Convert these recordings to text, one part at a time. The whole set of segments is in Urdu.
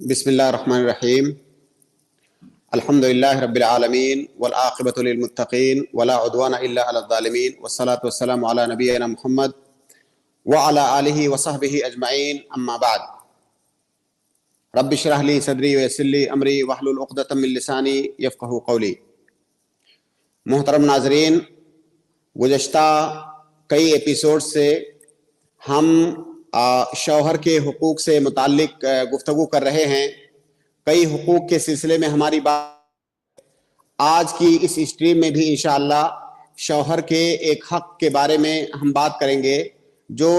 بسم اللہ الرحمن الرحیم الحمد للہ رب العالمین والعاقبۃ للمتقین ولا عدوان الا علی الظالمین والصلاة والسلام علی نبینا محمد وعلی آلہ وصحبہ اجمعین اما بعد رب اشرح لی صدری ویسر لی امری واحلل عقدۃ من لسانی یفقہوا قولی۔ محترم ناظرین، گزشتہ کئی ایپیسوڈ سے ہم شوہر کے حقوق سے متعلق گفتگو کر رہے ہیں۔ کئی حقوق کے سلسلے میں ہماری بات آج کی اس اسٹریم میں بھی انشاءاللہ شوہر کے ایک حق کے بارے میں ہم بات کریں گے جو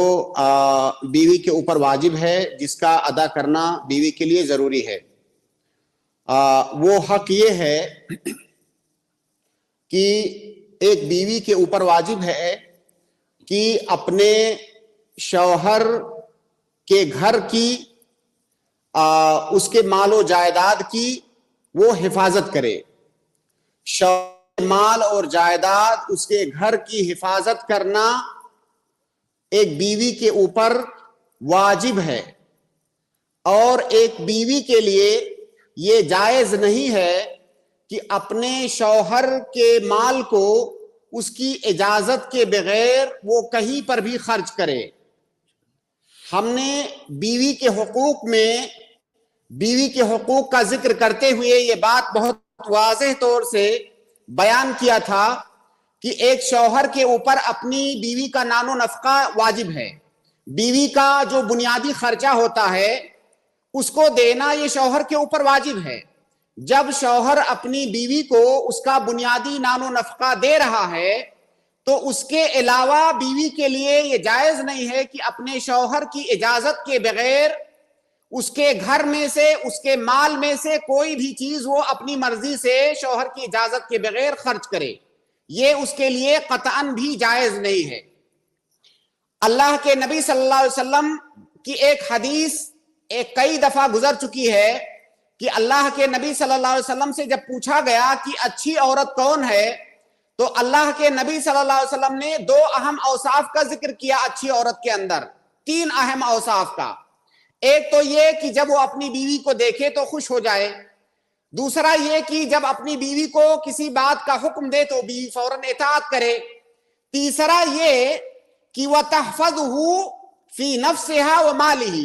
بیوی کے اوپر واجب ہے، جس کا ادا کرنا بیوی کے لیے ضروری ہے۔ وہ حق یہ ہے کہ ایک بیوی کے اوپر واجب ہے کہ اپنے شوہر کے گھر کی اس کے مال و جائیداد کی وہ حفاظت کرے۔ شوہر مال اور جائیداد، اس کے گھر کی حفاظت کرنا ایک بیوی کے اوپر واجب ہے، اور ایک بیوی کے لیے یہ جائز نہیں ہے کہ اپنے شوہر کے مال کو اس کی اجازت کے بغیر وہ کہیں پر بھی خرچ کرے۔ ہم نے بیوی کے حقوق میں بیوی کے حقوق کا ذکر کرتے ہوئے یہ بات بہت واضح طور سے بیان کیا تھا کہ ایک شوہر کے اوپر اپنی بیوی کا نان و نفقہ واجب ہے۔ بیوی کا جو بنیادی خرچہ ہوتا ہے اس کو دینا یہ شوہر کے اوپر واجب ہے۔ جب شوہر اپنی بیوی کو اس کا بنیادی نان و نفقہ دے رہا ہے تو اس کے علاوہ بیوی کے لیے یہ جائز نہیں ہے کہ اپنے شوہر کی اجازت کے بغیر اس کے گھر میں سے، اس کے مال میں سے کوئی بھی چیز وہ اپنی مرضی سے شوہر کی اجازت کے بغیر خرچ کرے۔ یہ اس کے لیے قطعاً بھی جائز نہیں ہے۔ اللہ کے نبی صلی اللہ علیہ وسلم کی ایک حدیث کئی دفعہ گزر چکی ہے کہ اللہ کے نبی صلی اللہ علیہ وسلم سے جب پوچھا گیا کہ اچھی عورت کون ہے تو اللہ کے نبی صلی اللہ علیہ وسلم نے دو اہم اوصاف کا ذکر کیا اچھی عورت کے اندر، تین اہم اوصاف کا۔ ایک تو یہ کہ جب وہ اپنی بیوی کو دیکھے تو خوش ہو جائے، دوسرا یہ کہ جب اپنی بیوی کو کسی بات کا حکم دے تو بیوی فوراً اطاعت کرے، تیسرا یہ کہ وَتَحْفَظُهُ فِي نَفْسِهَا وَمَالِهِ،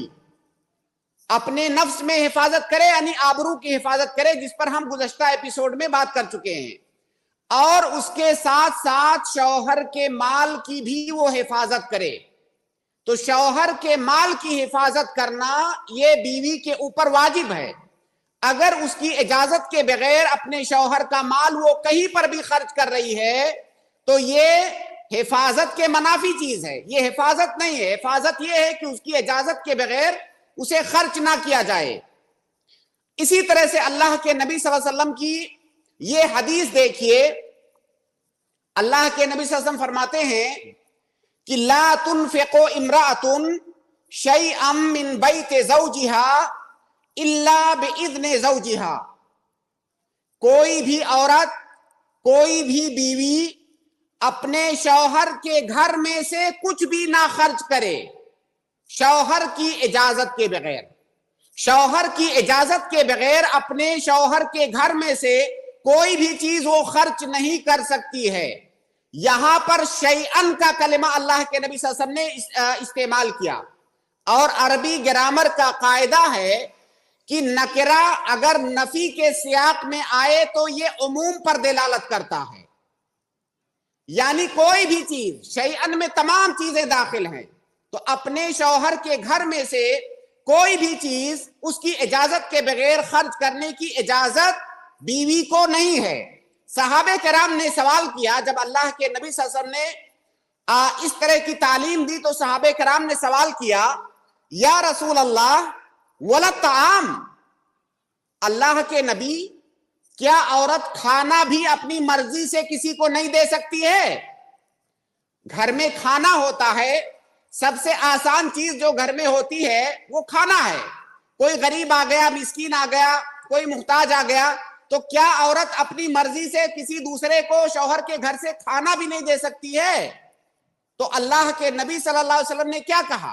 اپنے نفس میں حفاظت کرے، یعنی آبرو کی حفاظت کرے، جس پر ہم گزشتہ ایپیسوڈ میں بات کر چکے ہیں، اور اس کے ساتھ ساتھ شوہر کے مال کی بھی وہ حفاظت کرے۔ تو شوہر کے مال کی حفاظت کرنا یہ بیوی کے اوپر واجب ہے۔ اگر اس کی اجازت کے بغیر اپنے شوہر کا مال وہ کہیں پر بھی خرچ کر رہی ہے تو یہ حفاظت کے منافی چیز ہے، یہ حفاظت نہیں ہے۔ حفاظت یہ ہے کہ اس کی اجازت کے بغیر اسے خرچ نہ کیا جائے۔ اسی طرح سے اللہ کے نبی صلی اللہ علیہ وسلم کی یہ حدیث دیکھیے، اللہ کے نبی صلی اللہ علیہ وسلم فرماتے ہیں کہ لا تنفق امرأة شيئا من بيت زوجها الا باذن زوجها، کوئی بھی عورت، کوئی بھی بیوی اپنے شوہر کے گھر میں سے کچھ بھی نہ خرچ کرے شوہر کی اجازت کے بغیر۔ شوہر کی اجازت کے بغیر اپنے شوہر کے گھر میں سے کوئی بھی چیز وہ خرچ نہیں کر سکتی ہے۔ یہاں پر شیئن کا کلمہ اللہ کے نبی صلی اللہ علیہ وسلم نے استعمال کیا، اور عربی گرامر کا قاعدہ ہے کہ نکرہ اگر نفی کے سیاق میں آئے تو یہ عموم پر دلالت کرتا ہے، یعنی کوئی بھی چیز، شیئن میں تمام چیزیں داخل ہیں۔ تو اپنے شوہر کے گھر میں سے کوئی بھی چیز اس کی اجازت کے بغیر خرچ کرنے کی اجازت بیوی کو نہیں ہے۔ صحابہ کرام نے سوال کیا، جب اللہ کے نبی صلی اللہ علیہ وسلم نے اس طرح کی تعلیم دی تو صحابہ کرام نے سوال کیا، یا رسول اللہ ولا طعام، اللہ کے نبی کیا عورت کھانا بھی اپنی مرضی سے کسی کو نہیں دے سکتی ہے؟ گھر میں کھانا ہوتا ہے، سب سے آسان چیز جو گھر میں ہوتی ہے وہ کھانا ہے۔ کوئی غریب آ گیا، مسکین آ گیا، کوئی محتاج آ گیا، تو کیا عورت اپنی مرضی سے کسی دوسرے کو شوہر کے گھر سے کھانا بھی نہیں دے سکتی ہے؟ تو اللہ کے نبی صلی اللہ علیہ وسلم نے کیا کہا؟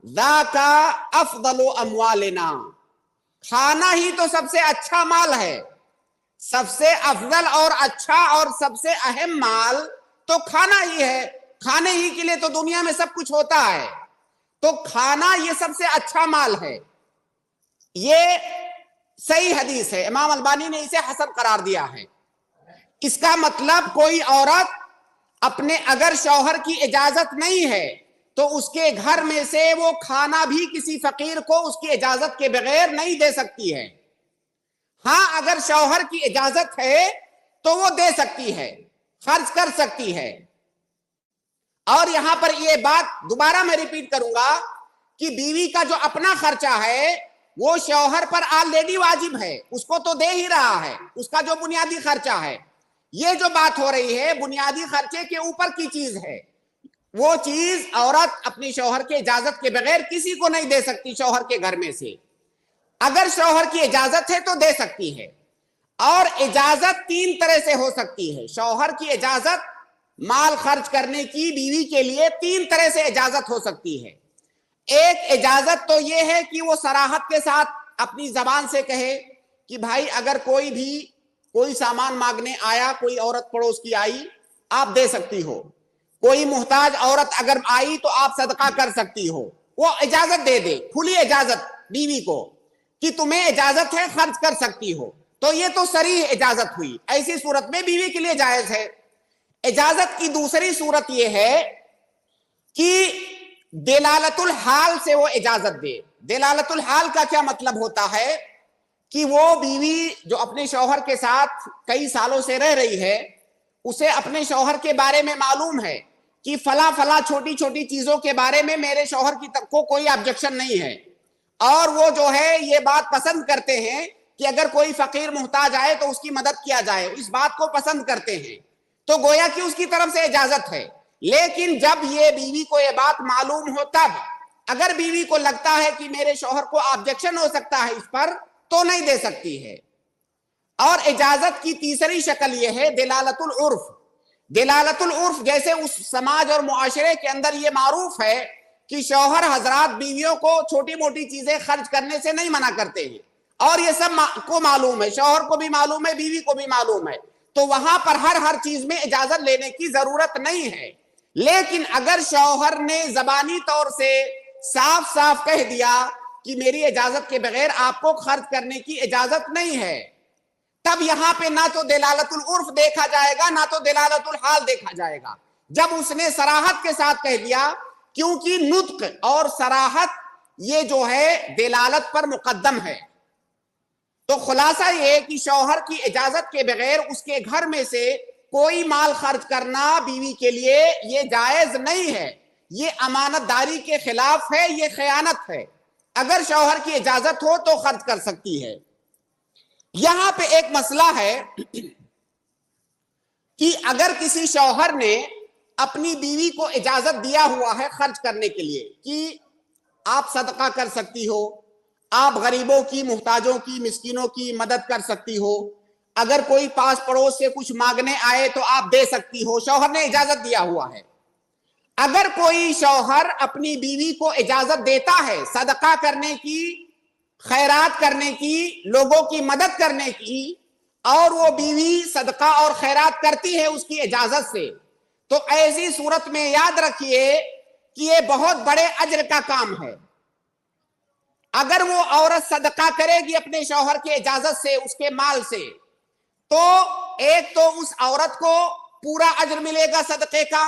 ذاک افضل اموالنا، کھانا ہی تو سب سے اچھا مال ہے، سب سے افضل اور اچھا اور سب سے اہم مال تو کھانا ہی ہے، کھانے ہی کے لیے تو دنیا میں سب کچھ ہوتا ہے، تو کھانا یہ سب سے اچھا مال ہے۔ یہ صحیح حدیث ہے، امام البانی نے اسے حسن قرار دیا ہے۔ اس کا مطلب کوئی عورت اپنے اگر شوہر کی اجازت نہیں ہے تو اس کے گھر میں سے وہ کھانا بھی کسی فقیر کو اس کی اجازت کے بغیر نہیں دے سکتی ہے۔ ہاں اگر شوہر کی اجازت ہے تو وہ دے سکتی ہے، خرچ کر سکتی ہے۔ اور یہاں پر یہ بات دوبارہ میں ریپیٹ کروں گا کہ بیوی کا جو اپنا خرچہ ہے وہ شوہر پر آلریڈی واجب ہے، اس کو تو دے ہی رہا ہے، اس کا جو بنیادی خرچہ ہے۔ یہ جو بات ہو رہی ہے بنیادی خرچے کے اوپر کی چیز ہے، وہ چیز عورت اپنی شوہر کے اجازت کے بغیر کسی کو نہیں دے سکتی شوہر کے گھر میں سے۔ اگر شوہر کی اجازت ہے تو دے سکتی ہے، اور اجازت تین طرح سے ہو سکتی ہے۔ شوہر کی اجازت مال خرچ کرنے کی بیوی کے لیے تین طرح سے اجازت ہو سکتی ہے۔ ایک اجازت تو یہ ہے کہ وہ صراحت کے ساتھ اپنی زبان سے کہے کہ بھائی اگر کوئی سامان مانگنے آیا، کوئی عورت پڑوس کی آئی، آپ دے سکتی ہو، کوئی محتاج عورت اگر آئی تو آپ صدقہ کر سکتی ہو، وہ اجازت دے دے، کھلی اجازت بیوی کو کہ تمہیں اجازت ہے خرچ کر سکتی ہو، تو یہ تو صریح اجازت ہوئی، ایسی صورت میں بیوی کے لیے جائز ہے۔ اجازت کی دوسری صورت یہ ہے کہ دلالت الحال سے وہ اجازت دے۔ دلالت الحال کا کیا مطلب ہوتا ہے کہ وہ بیوی جو اپنے شوہر کے ساتھ کئی سالوں سے رہ رہی ہے، اسے اپنے شوہر کے بارے میں معلوم ہے کہ فلاں فلاں چھوٹی چھوٹی چیزوں کے بارے میں میرے شوہر کی طرف کو کوئی آبجیکشن نہیں ہے، اور وہ جو ہے یہ بات پسند کرتے ہیں کہ اگر کوئی فقیر محتاج آئے تو اس کی مدد کیا جائے، اس بات کو پسند کرتے ہیں، تو گویا کہ اس کی طرف سے اجازت ہے۔ لیکن جب یہ بیوی کو یہ بات معلوم ہو تب اگر بیوی کو لگتا ہے کہ میرے شوہر کو آبجیکشن ہو سکتا ہے اس پر، تو نہیں دے سکتی ہے۔ اور اجازت کی تیسری شکل یہ ہے دلالت العرف۔ دلالت العرف جیسے اس سماج اور معاشرے کے اندر یہ معروف ہے کہ شوہر حضرات بیویوں کو چھوٹی موٹی چیزیں خرچ کرنے سے نہیں منع کرتے ہیں، اور یہ سب کو معلوم ہے، شوہر کو بھی معلوم ہے، بیوی کو بھی معلوم ہے، تو وہاں پر ہر چیز میں اجازت لینے کی ضرورت نہیں ہے۔ لیکن اگر شوہر نے زبانی طور سے صاف صاف کہہ دیا کہ میری اجازت کے بغیر آپ کو خرچ کرنے کی اجازت نہیں ہے، تب یہاں پہ نہ تو دلالت العرف دیکھا جائے گا نہ تو دلالت الحال دیکھا جائے گا، جب اس نے صراحت کے ساتھ کہہ دیا، کیونکہ نطق اور صراحت یہ جو ہے دلالت پر مقدم ہے۔ تو خلاصہ یہ کہ شوہر کی اجازت کے بغیر اس کے گھر میں سے کوئی مال خرچ کرنا بیوی کے لیے یہ جائز نہیں ہے، یہ امانت داری کے خلاف ہے، یہ خیانت ہے۔ اگر شوہر کی اجازت ہو تو خرچ کر سکتی ہے۔ یہاں پہ ایک مسئلہ ہے کہ اگر کسی شوہر نے اپنی بیوی کو اجازت دیا ہوا ہے خرچ کرنے کے لیے کہ آپ صدقہ کر سکتی ہو، آپ غریبوں کی، محتاجوں کی، مسکینوں کی مدد کر سکتی ہو، اگر کوئی پاس پڑوس سے کچھ مانگنے آئے تو آپ دے سکتی ہو، شوہر نے اجازت دیا ہوا ہے۔ اگر کوئی شوہر اپنی بیوی کو اجازت دیتا ہے صدقہ کرنے کی، خیرات کرنے کی، لوگوں کی مدد کرنے کی، اور وہ بیوی صدقہ اور خیرات کرتی ہے اس کی اجازت سے، تو ایسی صورت میں یاد رکھیے کہ یہ بہت بڑے اجر کا کام ہے۔ اگر وہ عورت صدقہ کرے گی اپنے شوہر کی اجازت سے، اس کے مال سے، تو ایک تو اس عورت کو پورا اجر ملے گا صدقے کا،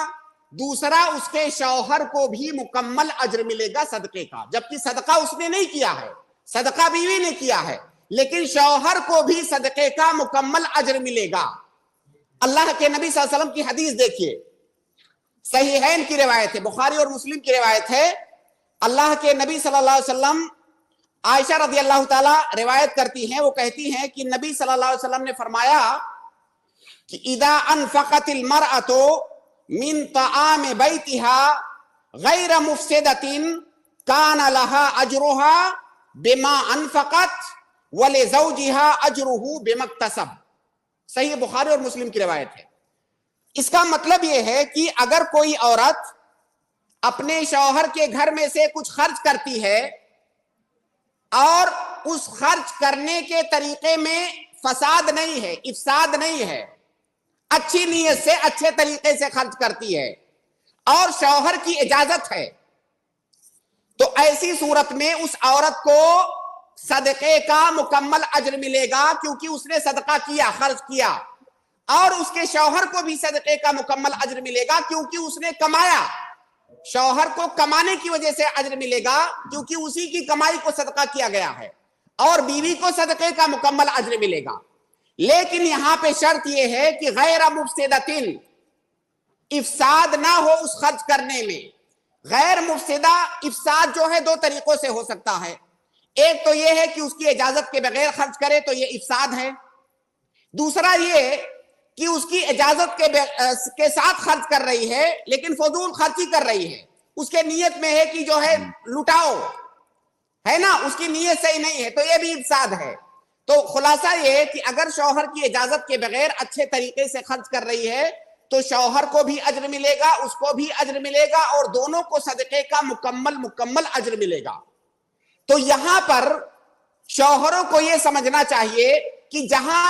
دوسرا اس کے شوہر کو بھی مکمل اجر ملے گا صدقے کا، جبکہ صدقہ اس نے نہیں کیا ہے، صدقہ بیوی نے کیا ہے، لیکن شوہر کو بھی صدقے کا مکمل اجر ملے گا۔ اللہ کے نبی صلی اللہ علیہ وسلم کی حدیث دیکھیے، صحیحین کی روایت ہے، بخاری اور مسلم کی روایت ہے، اللہ کے نبی صلی اللہ علیہ وسلم، عائشہ رضی اللہ تعالی روایت کرتی ہیں، وہ کہتی ہیں کہ نبی صلی اللہ علیہ وسلم نے فرمایا کہ اذا انفقت المرأة من طعام بیتها غیر مفسدۃ کان لها اجرها بما انفقت ولزوجها اجره بما اکتسب۔ صحیح بخاری اور مسلم کی روایت ہے۔ اس کا مطلب یہ ہے کہ اگر کوئی عورت اپنے شوہر کے گھر میں سے کچھ خرچ کرتی ہے اور اس خرچ کرنے کے طریقے میں فساد نہیں ہے، افساد نہیں ہے، اچھی نیت سے اچھے طریقے سے خرچ کرتی ہے اور شوہر کی اجازت ہے، تو ایسی صورت میں اس عورت کو صدقے کا مکمل اجر ملے گا، کیونکہ اس نے صدقہ کیا، خرچ کیا، اور اس کے شوہر کو بھی صدقے کا مکمل اجر ملے گا کیونکہ اس نے کمایا، شوہر کو کمانے کی وجہ سے اجر ملے گا کیونکہ اسی کی کمائی کو صدقہ کیا گیا ہے، اور بیوی کو صدقے کا مکمل اجر ملے گا۔ لیکن یہاں پہ شرط یہ ہے کہ غیر مفسدتن، افساد نہ ہو اس خرچ کرنے میں۔ غیر مفسدہ افساد جو ہے دو طریقوں سے ہو سکتا ہے، ایک تو یہ ہے کہ اس کی اجازت کے بغیر خرچ کرے تو یہ افساد ہے، دوسرا یہ کہ اس کی اجازت کے ساتھ خرچ کر رہی ہے لیکن فضول خرچی کر رہی ہے، اس کے نیت میں ہے کہ جو ہے لٹاؤ، ہے نا، اس کی نیت صحیح نہیں ہے، تو یہ بھی افساد ہے۔ تو خلاصہ یہ ہے کہ اگر شوہر کی اجازت کے بغیر اچھے طریقے سے خرچ کر رہی ہے تو شوہر کو بھی اجر ملے گا، اس کو بھی اجر ملے گا، اور دونوں کو صدقے کا مکمل اجر ملے گا۔ تو یہاں پر شوہروں کو یہ سمجھنا چاہیے کہ جہاں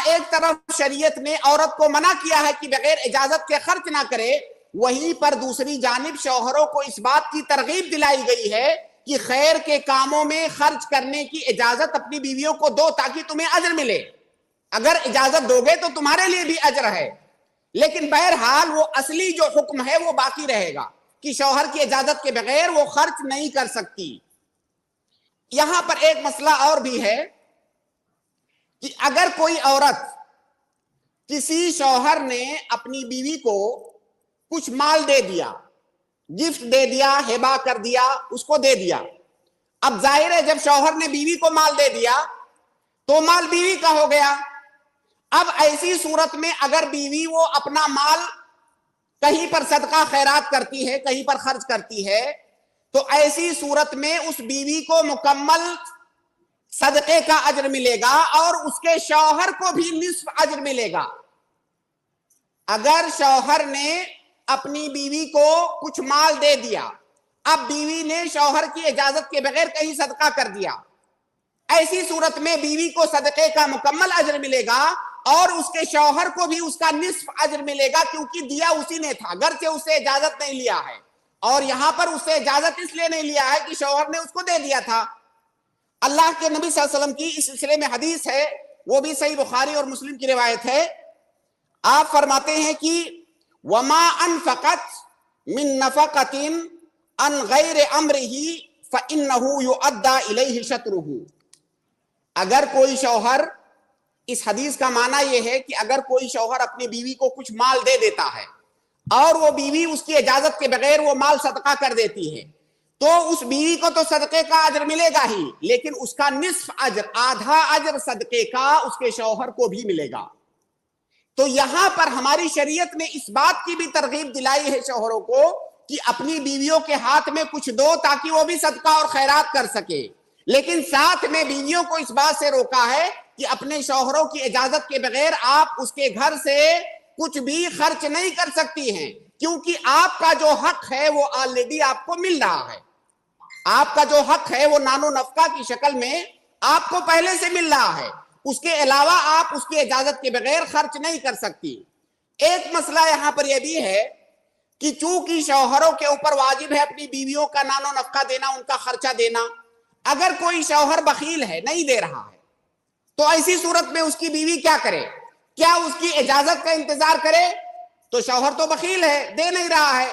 ایک طرف شریعت نے عورت کو منع کیا ہے کہ بغیر اجازت کے خرچ نہ کرے، وہیں پر دوسری جانب شوہروں کو اس بات کی ترغیب دلائی گئی ہے کہ خیر کے کاموں میں خرچ کرنے کی اجازت اپنی بیویوں کو دو تاکہ تمہیں اجر ملے۔ اگر اجازت دو گے تو تمہارے لیے بھی اجر ہے، لیکن بہرحال وہ اصلی جو حکم ہے وہ باقی رہے گا کہ شوہر کی اجازت کے بغیر وہ خرچ نہیں کر سکتی۔ یہاں پر ایک مسئلہ اور بھی ہے کہ اگر کوئی عورت، کسی شوہر نے اپنی بیوی کو کچھ مال دے دیا، گفٹ دے دیا، ہبہ کر دیا، اس کو دے دیا، اب ظاہر ہے جب شوہر نے بیوی کو مال دے دیا تو مال بیوی کا ہو گیا۔ اب ایسی صورت میں اگر بیوی وہ اپنا مال کہیں پر صدقہ خیرات کرتی ہے، کہیں پر خرچ کرتی ہے، تو ایسی صورت میں اس بیوی کو مکمل صدقے کا اجر ملے گا اور اس کے شوہر کو بھی نصف اجر ملے گا۔ اگر شوہر نے اپنی بیوی کو کچھ مال دے دیا، اب بیوی نے شوہر کی اجازت کے بغیر کہیں صدقہ کر دیا، ایسی صورت میں بیوی کو صدقے کا مکمل اجر ملے گا اور اس کے شوہر کو بھی اس کا نصف اجر ملے گا، کیونکہ دیا اسی نے تھا، گرچہ اس سے اجازت نہیں لیا ہے، اور یہاں پر اس سے اجازت اس لیے نہیں لیا ہے کہ شوہر نے اس کو دے دیا تھا۔ اللہ کے نبی صلی اللہ علیہ وسلم کی اس سلسلے میں حدیث ہے، وہ بھی صحیح بخاری اور مسلم کی روایت ہے، آپ فرماتے ہیں کہ وما انفقت من نفقت عن غیر امرہ فانہ یؤدی الیہ شطرہ۔ اگر کوئی شوہر، اس حدیث کا معنی یہ ہے کہ اگر کوئی شوہر اپنی بیوی کو کچھ مال دے دیتا ہے اور وہ بیوی اس کی اجازت کے بغیر وہ مال صدقہ کر دیتی ہے، تو اس بیوی کو تو صدقے کا اجر ملے گا ہی، لیکن اس کا نصف اجر، آدھا اجر صدقے کا اس کے شوہر کو بھی ملے گا۔ تو یہاں پر ہماری شریعت نے اس بات کی بھی ترغیب دلائی ہے شوہروں کو کہ اپنی بیویوں کے ہاتھ میں کچھ دو تاکہ وہ بھی صدقہ اور خیرات کر سکے، لیکن ساتھ میں بیویوں کو اس بات سے روکا ہے کہ اپنے شوہروں کی اجازت کے بغیر آپ اس کے گھر سے کچھ بھی خرچ نہیں کر سکتی ہیں، کیونکہ آپ کا جو حق ہے وہ آلریڈی آپ کو مل رہا ہے، آپ کا جو حق ہے وہ نان و نفقہ کی شکل میں آپ کو پہلے سے مل رہا ہے، اس کے علاوہ آپ اس کی اجازت کے بغیر خرچ نہیں کر سکتی۔ ایک مسئلہ یہاں پر یہ بھی ہے کہ چونکہ شوہروں کے اوپر واجب ہے اپنی بیویوں کا نان و نفقہ دینا، ان کا خرچہ دینا، اگر کوئی شوہر بخیل ہے، نہیں دے رہا ہے، تو ایسی صورت میں اس کی بیوی کیا کرے؟ کیا اس کی اجازت کا انتظار کرے؟ تو شوہر تو بخیل ہے، دے نہیں رہا ہے،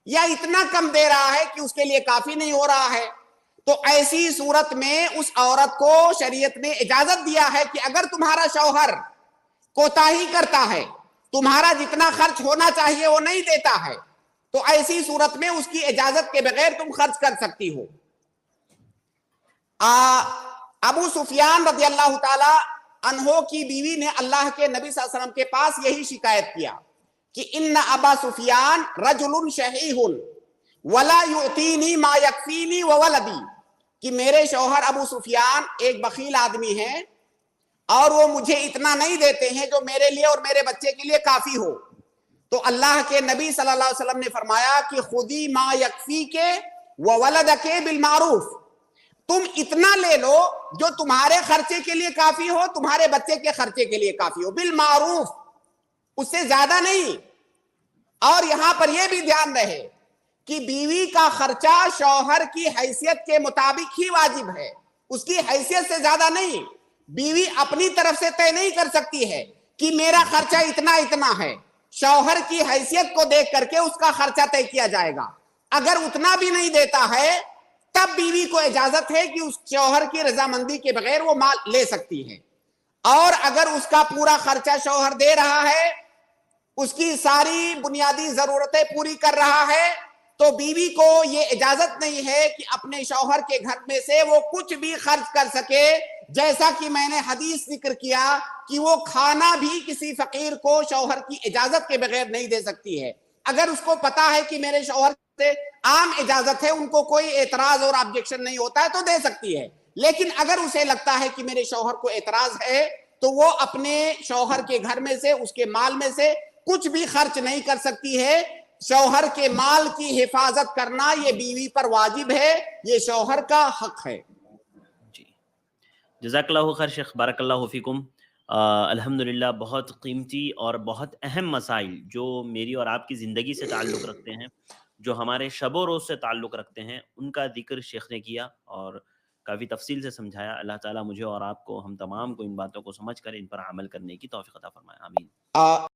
یا اتنا کم دے رہا ہے کہ اس کے لیے کافی نہیں ہو رہا ہے، تو ایسی صورت میں اس عورت کو شریعت نے اجازت دیا ہے کہ اگر تمہارا شوہر کوتاہی کرتا ہے، تمہارا جتنا خرچ ہونا چاہیے وہ نہیں دیتا ہے، تو ایسی صورت میں اس کی اجازت کے بغیر تم خرچ کر سکتی ہو۔ ابو سفیان رضی اللہ تعالی عنہ کی بیوی نے اللہ کے نبی صلی اللہ علیہ وسلم کے پاس یہی شکایت کیا کہ ان ابا سفیان رجل شحیح ولا یعطینی ما یکفینی وولدی، کہ میرے شوہر ابو سفیان ایک بخیل آدمی ہیں اور وہ مجھے اتنا نہیں دیتے ہیں جو میرے لیے اور میرے بچے کے لیے کافی ہو۔ تو اللہ کے نبی صلی اللہ علیہ وسلم نے فرمایا کہ خودی ما یکفیک وولدک بالمعروف، تم اتنا لے لو جو تمہارے خرچے کے لیے کافی ہو، تمہارے بچے کے خرچے کے لیے کافی ہو، بالمعروف، اس سے زیادہ نہیں۔ اور یہاں پر یہ بھی دھیان رہے کہ بیوی کا خرچہ شوہر کی حیثیت کے مطابق ہی واجب ہے، اس کی حیثیت سے زیادہ نہیں۔ بیوی اپنی طرف سے طے نہیں کر سکتی ہے کہ میرا خرچہ اتنا ہے، شوہر کی حیثیت کو دیکھ کر کے اس کا خرچہ طے کیا جائے گا۔ اگر اتنا بھی نہیں دیتا ہے تب بیوی کو اجازت ہے کہ اس شوہر کی رضامندی کے بغیر وہ مال لے سکتی ہے، اور اگر اس کا پورا خرچہ شوہر دے رہا ہے، اس کی ساری بنیادی ضرورتیں پوری کر رہا ہے، تو بیوی کو یہ اجازت نہیں ہے کہ اپنے شوہر کے گھر میں سے وہ کچھ بھی خرچ کر سکے، جیسا کہ میں نے حدیث ذکر کیا کہ وہ کھانا بھی کسی فقیر کو شوہر کی اجازت کے بغیر نہیں دے سکتی ہے۔ اگر اس کو پتا ہے کہ میرے شوہر سے عام اجازت ہے، ان کو کوئی اعتراض اور آبجیکشن نہیں ہوتا ہے، تو دے سکتی ہے۔ لیکن اگر اسے لگتا ہے کہ میرے شوہر کو اعتراض ہے تو وہ اپنے شوہر کے گھر میں سے، اس کے مال میں سے کچھ بھی خرچ نہیں کر سکتی ہے۔ شوہر کے مال کی حفاظت کرنا یہ بیوی پر واجب ہے، یہ شوہر کا حق ہے۔ جی، جزاک اللہ خیر شیخ، بارک اللہ فیکم۔ الحمدللہ بہت قیمتی اور بہت اہم مسائل جو میری اور آپ کی زندگی سے تعلق رکھتے ہیں، جو ہمارے شب و روز سے تعلق رکھتے ہیں، ان کا ذکر شیخ نے کیا اور کافی تفصیل سے سمجھایا۔ اللہ تعالیٰ مجھے اور آپ کو، ہم تمام کو ان باتوں کو سمجھ کر ان پر عمل کرنے کی توفیق عطا فرمائے، آمین۔